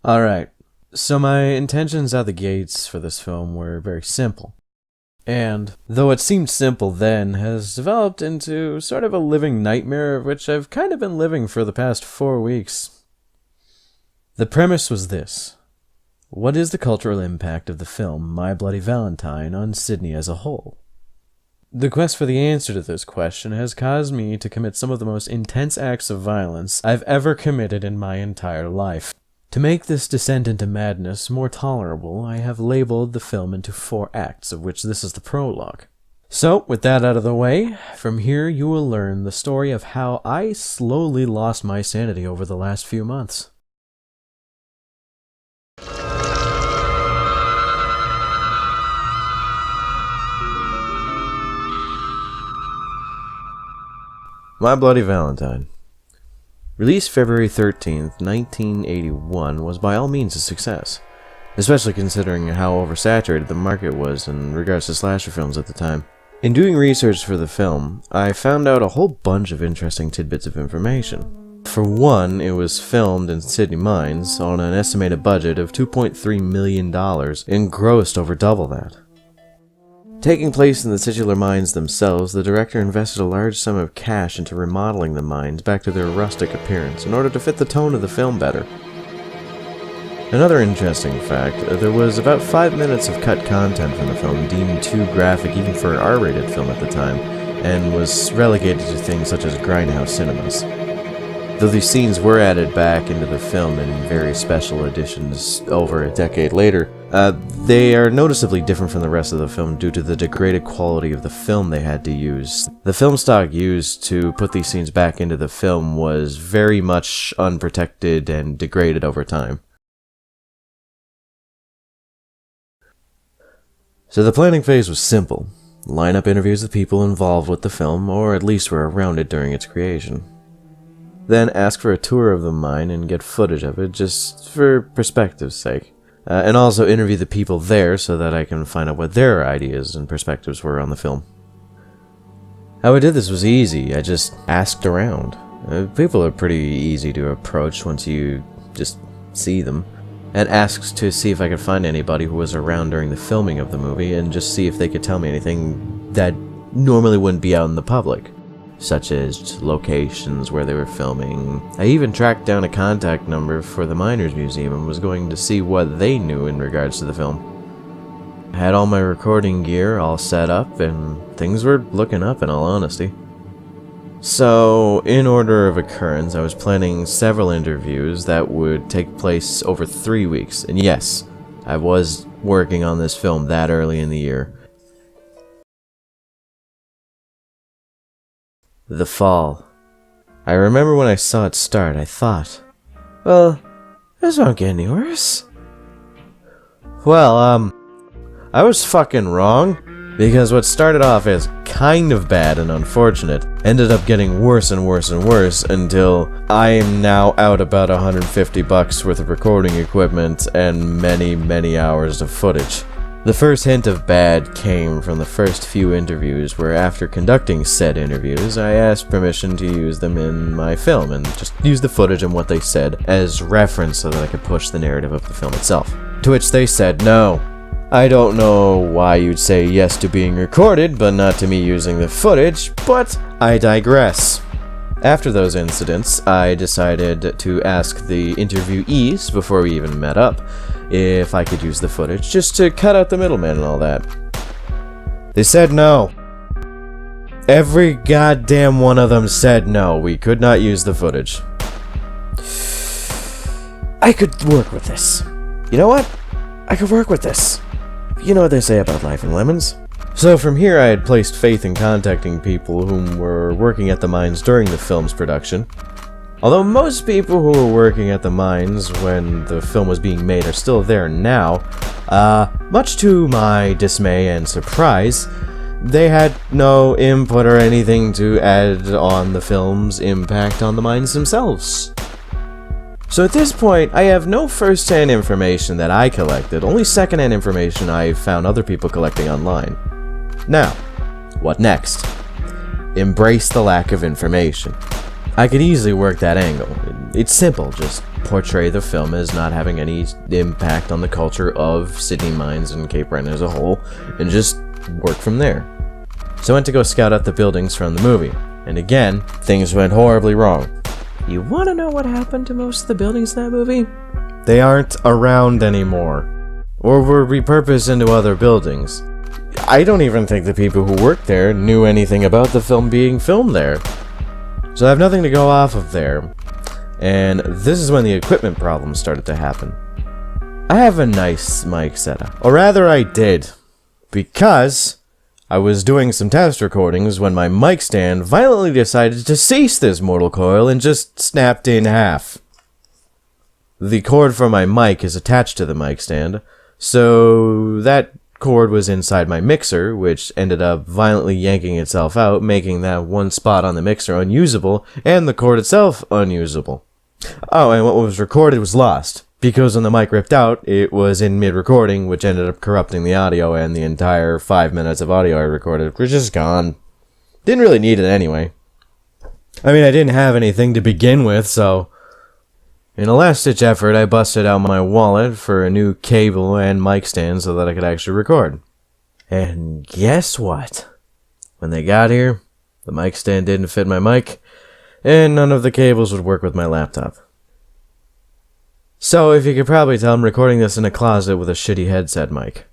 Alright, so my intentions out the gates for this film were very simple. And, though it seemed simple then, has developed into sort of a living nightmare of which I've kind of been living for the past 4 weeks. The premise was this. What is the cultural impact of the film My Bloody Valentine on Sydney as a whole? The quest for the answer to this question has caused me to commit some of the most intense acts of violence I've ever committed in my entire life. To make this descent into madness more tolerable, I have labeled the film into 4 acts, of which this is the prologue. So, with that out of the way, from here you will learn the story of how I slowly lost my sanity over the last few months. My Bloody Valentine. Released February 13th, 1981, was by all means a success, especially considering how oversaturated the market was in regards to slasher films at the time. In doing research for the film, I found out a whole bunch of interesting tidbits of information. For one, it was filmed in Sydney mines on an estimated budget of $2.3 million and grossed over double that. Taking place in the titular mines themselves, the director invested a large sum of cash into remodeling the mines back to their rustic appearance in order to fit the tone of the film better. Another interesting fact, there was about 5 minutes of cut content from the film deemed too graphic even for an R-rated film at the time, and was relegated to things such as grindhouse cinemas. Though these scenes were added back into the film in various special editions over a decade later, they are noticeably different from the rest of the film due to the degraded quality of the film they had to use. The film stock used to put these scenes back into the film was very much unprotected and degraded over time. So the planning phase was simple. Line up interviews with people involved with the film, or at least were around it during its creation. Then ask for a tour of the mine and get footage of it just for perspective's sake. And also interview the people there so that I can find out what their ideas and perspectives were on the film. How I did this was easy. I just asked around. People are pretty easy to approach once you just see them. And asked to see if I could find anybody who was around during the filming of the movie and just see if they could tell me anything that normally wouldn't be out in the public, such as locations where they were filming. I even tracked down a contact number for the Miners Museum and was going to see what they knew in regards to the film. I had all my recording gear all set up and things were looking up, in all honesty. So, in order of occurrence, I was planning several interviews that would take place over 3 weeks, and yes, I was working on this film that early in the year. The fall. I remember when I saw it start, I thought, well, this won't get any worse. Well, I was fucking wrong, because what started off as kind of bad and unfortunate ended up getting worse and worse and worse until I am now out about $150 worth of recording equipment and many hours of footage. The first hint of bad came from the first few interviews where, after conducting said interviews, I asked permission to use them in my film and just use the footage and what they said as reference so that I could push the narrative of the film itself. To which they said no. I don't know why you'd say yes to being recorded, but not to me using the footage, but I digress. After those incidents, I decided to ask the interviewees, before we even met up, if I could use the footage, just to cut out the middleman and all that. They said no. Every goddamn one of them said no, we could not use the footage. I could work with this. You know what? I could work with this. You know what they say about life and lemons. So from here I had placed faith in contacting people whom were working at the mines during the film's production. Although most people who were working at the mines when the film was being made are still there now, much to my dismay and surprise, they had no input or anything to add on the film's impact on the mines themselves. So at this point, I have no first-hand information that I collected, only second-hand information I found other people collecting online. Now, what next? Embrace the lack of information. I could easily work that angle. It's simple, just portray the film as not having any impact on the culture of Sydney Mines and Cape Breton as a whole, and just work from there. So I went to go scout out the buildings from the movie, and again, things went horribly wrong. You want to know what happened to most of the buildings in that movie? They aren't around anymore, or were repurposed into other buildings. I don't even think the people who worked there knew anything about the film being filmed there. So I have nothing to go off of there. And this is when the equipment problems started to happen. I have a nice mic setup. Or rather, I did. Because I was doing some test recordings when my mic stand violently decided to cease this mortal coil and just snapped in half. The cord for my mic is attached to the mic stand, so that cord was inside my mixer, which ended up violently yanking itself out, making that one spot on the mixer unusable, and the cord itself unusable. Oh, and what was recorded was lost, because when the mic ripped out, it was in mid-recording, which ended up corrupting the audio, and the entire 5 minutes of audio I recorded was just gone. Didn't really need it anyway. I mean, I didn't have anything to begin with, so in a last-ditch effort, I busted out my wallet for a new cable and mic stand so that I could actually record. And guess what? When they got here, the mic stand didn't fit my mic, and none of the cables would work with my laptop. So, if you could probably tell, I'm recording this in a closet with a shitty headset mic.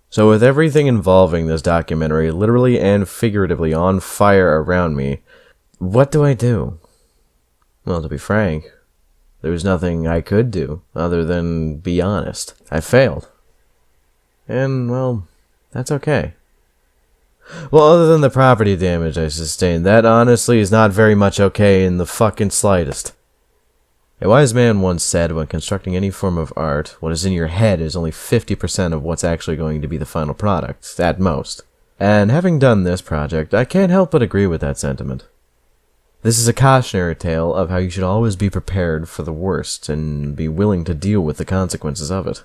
So with everything involving this documentary literally and figuratively on fire around me, what do I do? Well, to be frank, there was nothing I could do other than be honest. I failed. And, well, that's okay. Well, other than the property damage I sustained, that honestly is not very much okay in the fucking slightest. A wise man once said, when constructing any form of art, what is in your head is only 50% of what's actually going to be the final product, at most. And having done this project, I can't help but agree with that sentiment. This is a cautionary tale of how you should always be prepared for the worst and be willing to deal with the consequences of it.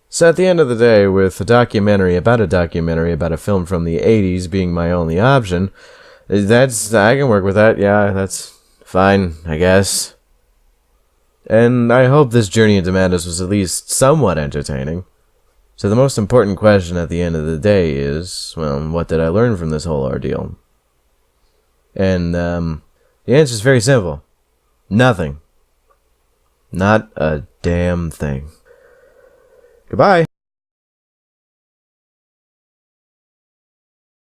So at the end of the day, with a documentary about a film from the 80s being my only option, I can work with that, yeah, that's fine, I guess. And I hope this journey into madness was at least somewhat entertaining. So the most important question at the end of the day is, well, what did I learn from this whole ordeal? And, the answer is very simple. Nothing. Not a damn thing. Goodbye.